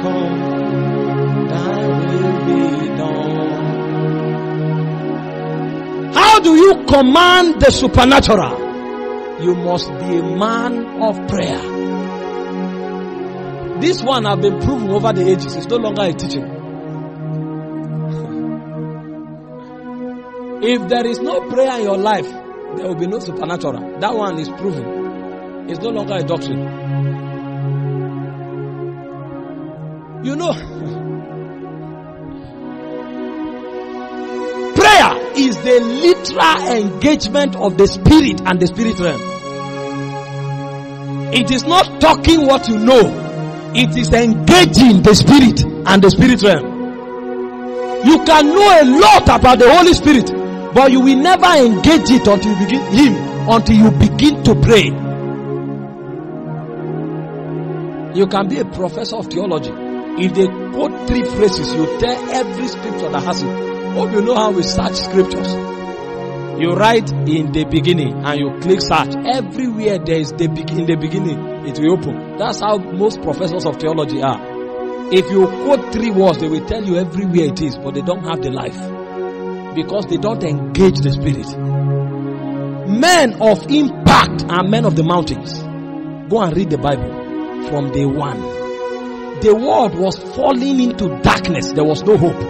come, thy will be done. How do you command the supernatural? You must be a man of prayer. This one has been proven over the ages. It's no longer a teaching. If there is no prayer in your life, there will be no supernatural. That one is proven. It's no longer a doctrine. You know, prayer is the literal engagement of the spirit and the spirit realm. It is not talking what you know. It is engaging the spirit and the spirit realm. You can know a lot about the Holy Spirit, but you will never engage it until you begin to pray. You can be a professor of theology. If they quote 3 phrases, you tell every scripture that has it. Hope you know how we search scriptures. You write in the beginning and you click search. Everywhere there is in the beginning, it will open. That's how most professors of theology are. If you quote 3 words, they will tell you everywhere it is, but they don't have the life. Because they don't engage the spirit. Men of impact are men of the mountains. Go and read the Bible from day one. The world was falling into darkness. There was no hope.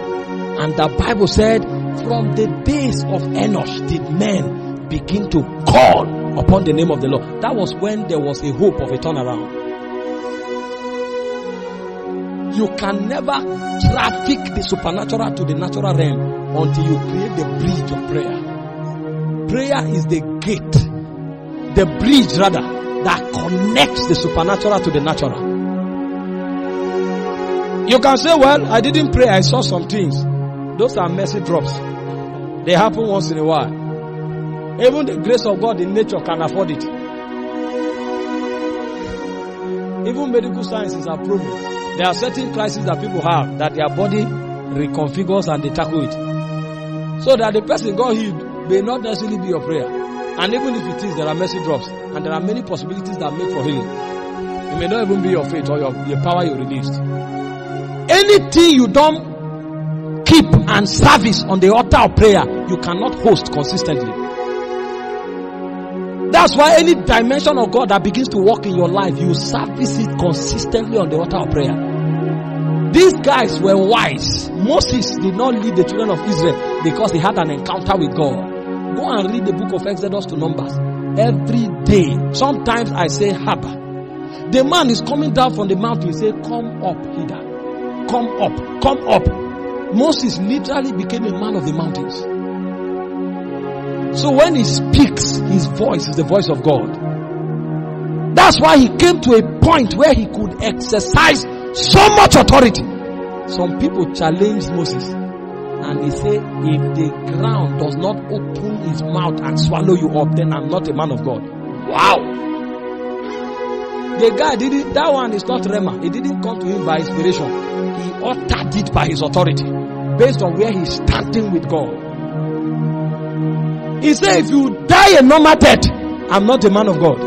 And the Bible said, from the days of Enosh did men begin to call upon the name of the Lord. That was when there was a hope of a turnaround. You can never traffic the supernatural to the natural realm until you create the bridge of prayer. Prayer is the gate, the bridge rather, that connects the supernatural to the natural. You can say, well, I didn't pray, I saw some things. Those are mercy drops. They happen once in a while. Even the grace of God in nature can afford it. Even medical sciences are proven. There are certain crises that people have that their body reconfigures and they tackle it. So that the person got healed may not necessarily be your prayer. And even if it is, there are mercy drops. And there are many possibilities that make for healing. It may not even be your faith or your power you released. Anything you don't keep and service on the altar of prayer, you cannot host consistently. That's why any dimension of God that begins to work in your life, you service it consistently on the altar of prayer. These guys were wise. Moses did not lead the children of Israel because he had an encounter with God. Go and read the book of Exodus to Numbers. Every day. Sometimes I say Haba. The man is coming down from the mountain. He say, come up hither. Come up. Come up. Moses literally became a man of the mountains. So when he speaks, his voice is the voice of God. That's why he came to a point where he could exercise so much authority. Some people challenged Moses and he said, if the ground does not open his mouth and swallow you up, then I'm not a man of God. Wow! The guy didn't, that one is not Rema. It didn't come to him by inspiration. He uttered it by his authority, based on where he's standing with God. He said, if you die a normal death, I'm not a man of God.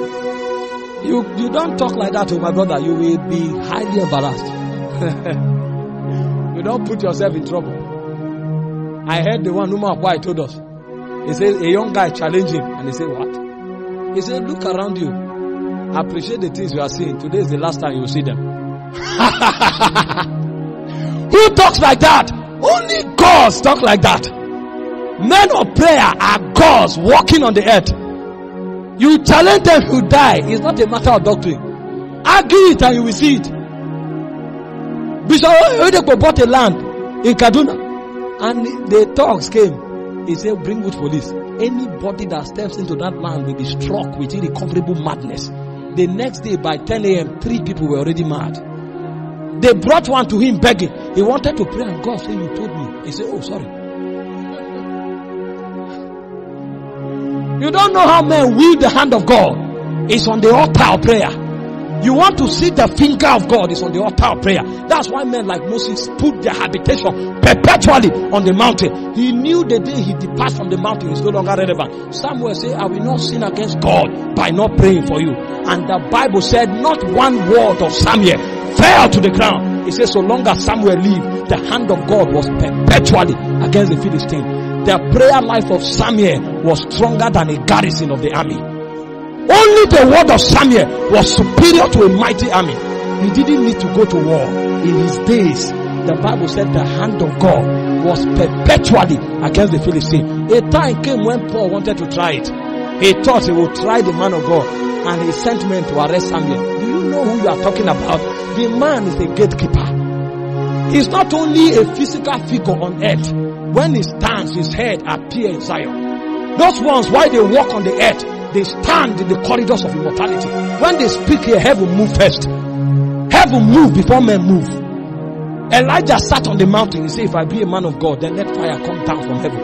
You don't talk like that to my brother. You will be highly embarrassed. You don't put yourself in trouble. I heard the one who told us. He said, a young guy challenged him. And he said, what? He said, look around you. Appreciate the things you are seeing. Today is the last time you will see them. Who talks like that? Only gods talk like that. Men of prayer are gods walking on the earth. You challenge them, you die. It's not a matter of doctrine. Argue it and you will see it. Bishop Oyedepo bought a land in Kaduna and the thugs came. He said, bring good police. Anybody that steps into that land will be struck with irrecoverable madness. The next day by 10 a.m., 3 people were already mad. They brought one to him begging. He wanted to pray and God said, you told me. He said, oh, sorry. You don't know how men wield the hand of God. It's on the altar of prayer. You want to see the finger of God, it's on the altar of prayer. That's why men like Moses put their habitation perpetually on the mountain. He knew the day he departs from the mountain is no longer relevant. Samuel said, I will not sin against God by not praying for you. And the Bible said not one word of Samuel fell to the ground. He says, so long as Samuel lived, the hand of God was perpetually against the Philistines. The prayer life of Samuel was stronger than a garrison of the army. Only the word of Samuel was superior to a mighty army. He didn't need to go to war. In his days, the Bible said the hand of God was perpetually against the Philistines. A time came when Paul wanted to try it. He thought he would try the man of God, and he sent men to arrest Samuel. Do you know who you are talking about? The man is a gatekeeper. He's not only a physical figure on earth. When he stands, his head appears in Zion. Those ones, while they walk on the earth, they stand in the corridors of immortality. When they speak here, heaven move first. Heaven move before men move. Elijah sat on the mountain. He said, if I be a man of God, then let fire come down from heaven.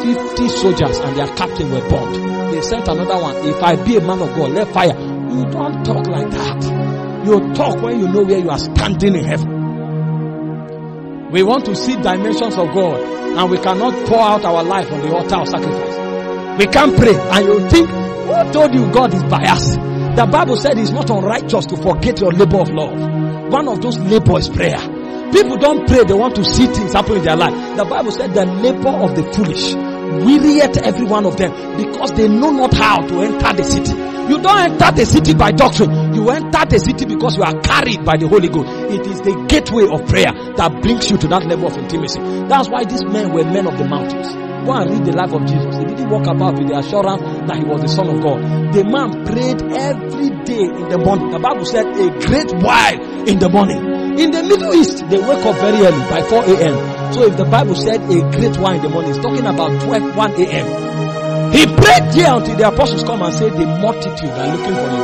50 soldiers and their captain were burned. They sent another one. If I be a man of God, let fire. You don't talk like that. You talk when you know where you are standing in heaven. We want to see dimensions of God, and we cannot pour out our life on the altar of sacrifice. We can't pray, and you think, who told you God is biased? The Bible said it's not unrighteous to forget your labor of love. One of those labor is prayer. People don't pray, they want to see things happen in their life. The Bible said the labor of the foolish wearieth every one of them, because they know not how to enter the city. You don't enter the city by doctrine. You enter the city because you are carried by the Holy Ghost. It is the gateway of prayer that brings you to that level of intimacy. That's why these men were men of the mountains. Go and read the life of Jesus. He didn't walk about with the assurance that he was the Son of God. The man prayed every day in the morning. The Bible said a great while in the morning. In the Middle East, they wake up very early by 4 a.m. So if the Bible said a great while in the morning, it's talking about 1 a.m. He prayed here until the apostles come and say, the multitude are looking for you.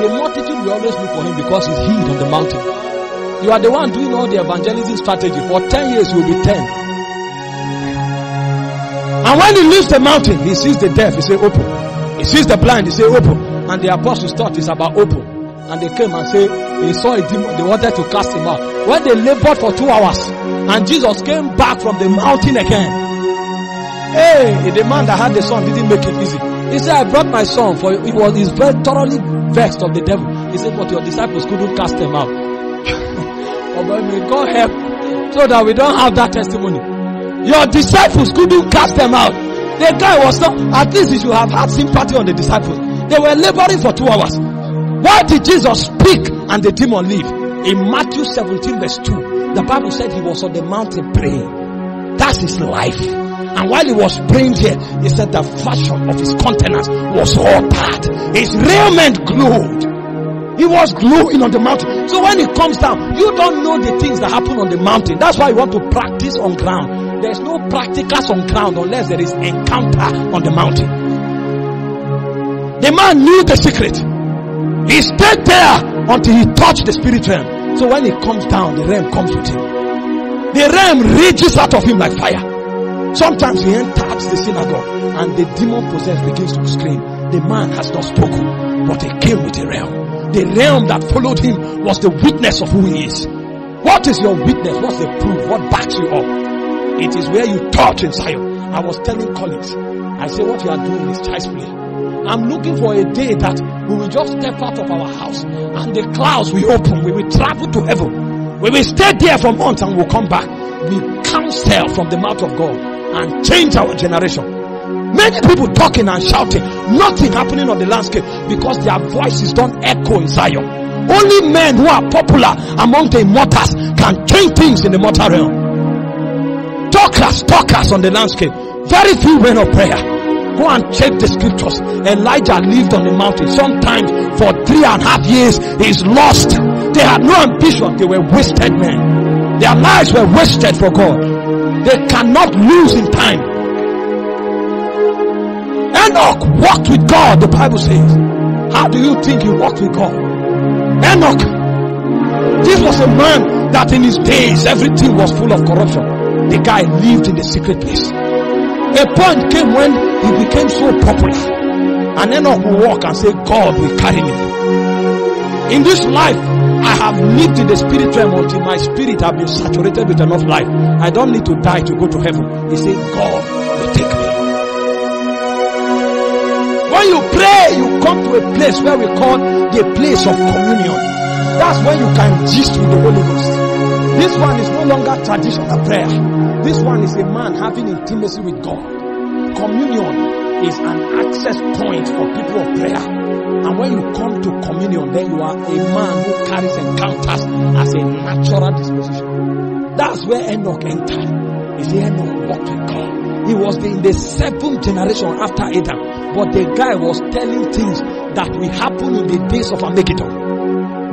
The multitude will always look for him because he's hid on the mountain. You are the one doing all the evangelism strategy. For 10 years, you will be 10. And when he leaves the mountain, he sees the deaf, he say open. He sees the blind, he say open. And the apostles thought it's about open. And they came and say, they saw a demon, they wanted to cast him out. When they labored for 2 hours, and Jesus came back from the mountain again. Hey, the man that had the son didn't make it easy. He said, I brought my son, for he's very thoroughly vexed of the devil. He said, but your disciples couldn't cast him out. Oh, but may God help, so that we don't have that testimony. Your disciples couldn't cast them out. The guy was not, at least you should have had sympathy on the disciples. They were laboring for 2 hours. Why did Jesus speak and the demon leave? In Matthew 17 verse 2, the Bible said he was on the mountain praying. That's his life. And while he was praying here, he said the fashion of his countenance was altered. His raiment glowed. He was glowing on the mountain. So when he comes down, you don't know the things that happen on the mountain. That's why you want to practice on ground. There's no practicals on ground unless there is encounter on the mountain. The man knew the secret. He stayed there until he touched the spirit realm. So when he comes down, the realm comes with him. The realm rages out of him like fire. Sometimes he enters the synagogue and the demon possessed begins to scream. The man has not spoken, but he came with a realm. The realm that followed him was the witness of who he is. What is your witness? What's the proof? What backs you up? It is where you touch in Zion. I was telling colleagues, I say what you are doing is child's play. I'm looking for a day that we will just step out of our house and the clouds will open. We will travel to heaven. We will stay there for months and we'll come back. We counsel from the mouth of God and change our generation. Many people talking and shouting, nothing happening on the landscape because their voices don't echo in Zion. Only men who are popular among the immortals can change things in the mortal realm. Talkers on the landscape. Very few men of prayer. Go and check the scriptures. Elijah lived on the mountain. Sometimes for 3.5 years he's lost. They had no ambition. They were wasted men. Their lives were wasted for God. They cannot lose in time. Enoch walked with God, the Bible says. How do you think he walked with God? Enoch, this was a man that in his days everything was full of corruption. The guy lived in the secret place. A point came when he became so popular, and Enoch will walk and say, God will carry me. In this life, I have lived in the spirit realm until my spirit has been saturated with enough life. I don't need to die to go to heaven. He said, God will take me. When you pray, you come to a place where we call the place of communion. That's when you can gist with the Holy Ghost. This one is no longer traditional prayer. This one is a man having intimacy with God. Communion is an access point for people of prayer. And when you come to communion, then you are a man who carries encounters as a natural disposition. That's where Enoch entered. Is Enoch walked with God. He was in the 7th generation after Adam. But the guy was telling things that will happen in the days of Armageddon.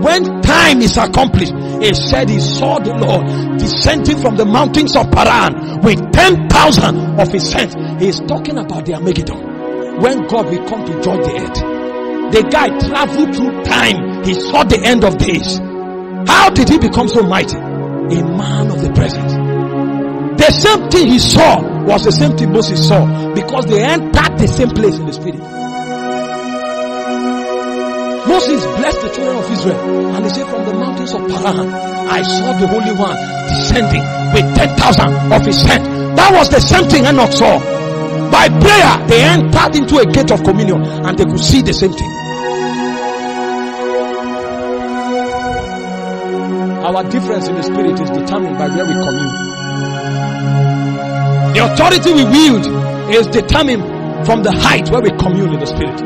When time is accomplished, he said he saw the Lord descending from the mountains of Paran with 10,000 of his saints. He is talking about the Armageddon. When God will come to judge the earth. The guy traveled through time. He saw the end of days. How did he become so mighty? A man of the presence. The same thing he saw was the same thing Moses saw, because they entered the same place in the spirit. Moses blessed the children of Israel, and he said, from the mountains of Paran, I saw the Holy One descending with 10,000 of his saints. That was the same thing Enoch saw. By prayer, they entered into a gate of communion, and they could see the same thing. Our difference in the spirit is determined by where we commune. The authority we wield is determined from the height where we commune in the spirit.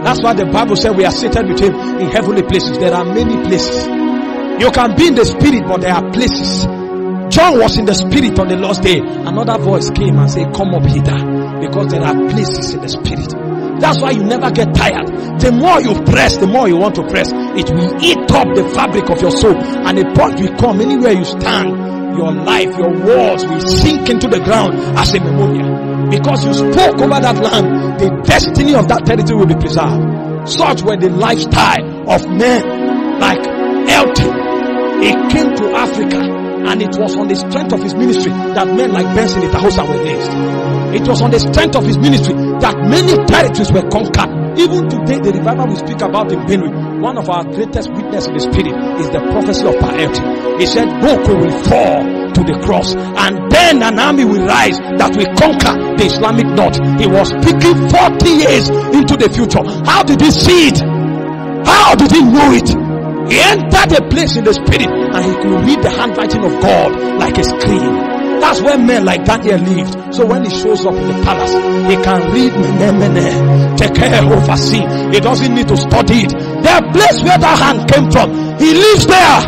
That's why the Bible said we are seated with him in heavenly places. There are many places. You can be in the spirit, but there are places. John was in the spirit on the Lord's day. Another voice came and said, come up hither. Because there are places in the spirit. That's why you never get tired. The more you press, the more you want to press. It will eat up the fabric of your soul. And a point will come anywhere you stand. Your life, your words will sink into the ground as a memorial. Because you spoke over that land, the destiny of that territory will be preserved. Such were the lifestyle of men like Elton. He came to Africa, and it was on the strength of his ministry that men like Benson Idahosa were raised. It was on the strength of his ministry that many territories were conquered. Even today, the revival we speak about in Benue, one of our greatest witnesses in the spirit is the prophecy of Paerti. He said, Boko will fall to the cross, and then an army will rise that will conquer the Islamic North. He was speaking 40 years into the future. How did he see it? How did he know it? He entered a place in the spirit, and he could read the handwriting of God like a screen. That's where men like Daniel lived. So when he shows up in the palace, he can read Mene, take care of a scene. He doesn't need to study it. The place where that hand came from, he lives there.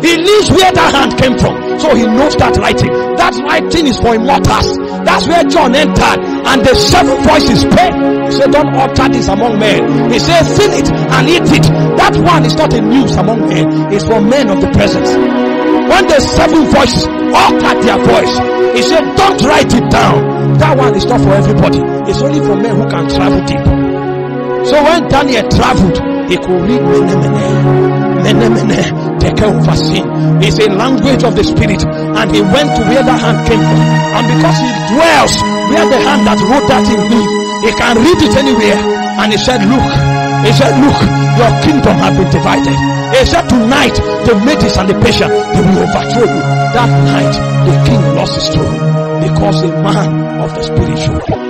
He lives where that hand came from. So he knows that writing. That writing is for immortals. That's where John entered, and the 7 voices spoke. He said, don't utter this among men. He said, seal it and eat it. That one is not a news among men. It's for men of the presence. When the 7 voices uttered their voice, he said, don't write it down. That one is not for everybody. It's only for men who can travel deep. So when Daniel traveled, he could read Mene, take care of a sin. It's a language of the spirit, and he went to where the hand came from. And because he dwells where the hand that wrote that in him, he can read it anywhere. And he said, look, your kingdom has been divided. He said, tonight the Medes and the Persians, they will overthrow you. That night the king lost his throne, because a man of the spirit showed.